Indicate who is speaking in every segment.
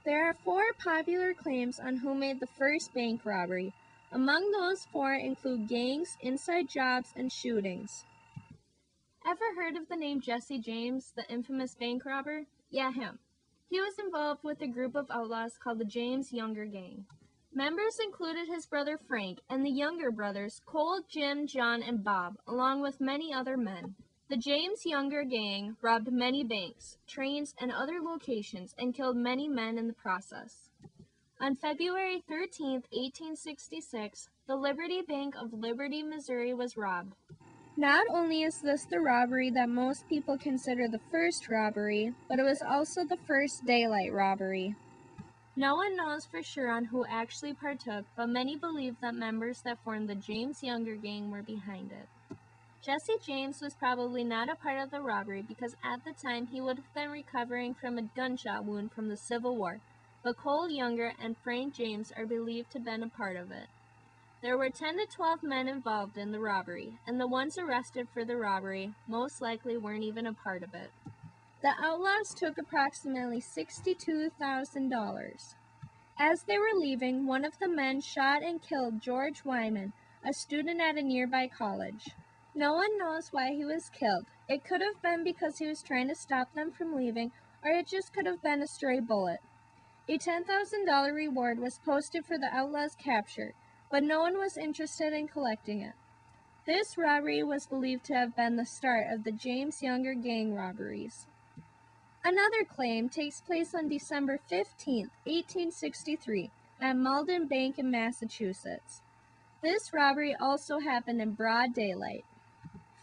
Speaker 1: There are 4 popular claims on who made the first bank robbery. Among those 4 include gangs, inside jobs, and shootings. Ever heard of the name Jesse James, the infamous bank robber? Yeah, him. He was involved with a group of outlaws called the James Younger Gang. Members included his brother Frank and the younger brothers Cole, Jim, John, and Bob, along with many other men. The James Younger Gang robbed many banks, trains, and other locations and killed many men in the process. On February 13, 1866, the Liberty Bank of Liberty, Missouri was robbed. Not only is this the robbery that most people consider the first robbery, but it was also the first daylight robbery. No one knows for sure on who actually partook, but many believe that members that formed the James Younger Gang were behind it. Jesse James was probably not a part of the robbery because at the time he would have been recovering from a gunshot wound from the Civil War, but Cole Younger and Frank James are believed to have been a part of it. There were 10 to 12 men involved in the robbery, and the ones arrested for the robbery most likely weren't even a part of it. The outlaws took approximately $62,000. As they were leaving, one of the men shot and killed George Wyman, a student at a nearby college. No one knows why he was killed. It could have been because he was trying to stop them from leaving, or it just could have been a stray bullet. A $10,000 reward was posted for the outlaws' capture, but no one was interested in collecting it. This robbery was believed to have been the start of the James Younger Gang robberies. Another claim takes place on December 15, 1863, at Malden Bank in Massachusetts. This robbery also happened in broad daylight.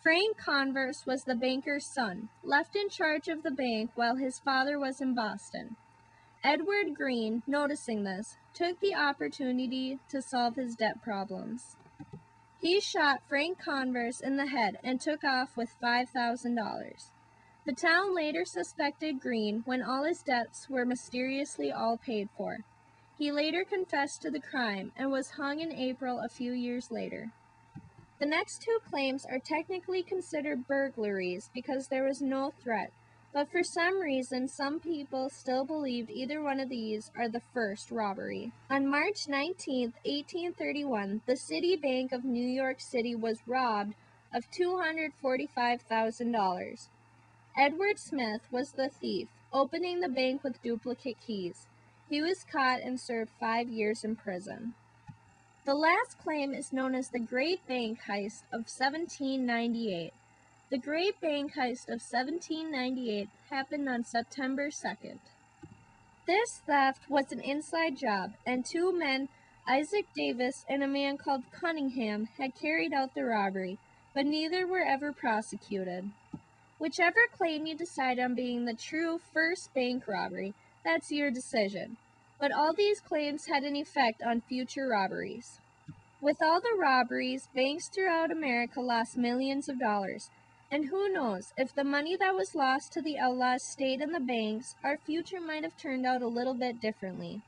Speaker 1: Frank Converse was the banker's son, left in charge of the bank while his father was in Boston. Edward Green, noticing this, took the opportunity to solve his debt problems. He shot Frank Converse in the head and took off with $5,000. The town later suspected Green when all his debts were mysteriously all paid for. He later confessed to the crime and was hung in April a few years later. The next 2 claims are technically considered burglaries because there was no threat, but for some reason some people still believed either one of these are the first robbery. On March 19, 1831, the City Bank of New York City was robbed of $245,000. Edward Smith was the thief, opening the bank with duplicate keys. He was caught and served 5 years in prison. The last claim is known as the Great Bank Heist of 1798. The Great Bank Heist of 1798 happened on September 2nd. This theft was an inside job, and 2 men, Isaac Davis and a man called Cunningham, had carried out the robbery, but neither were ever prosecuted. Whichever claim you decide on being the true first bank robbery, that's your decision. But all these claims had an effect on future robberies. With all the robberies, banks throughout America lost millions of dollars. And who knows, if the money that was lost to the outlaws stayed in the banks, our future might have turned out a little bit differently.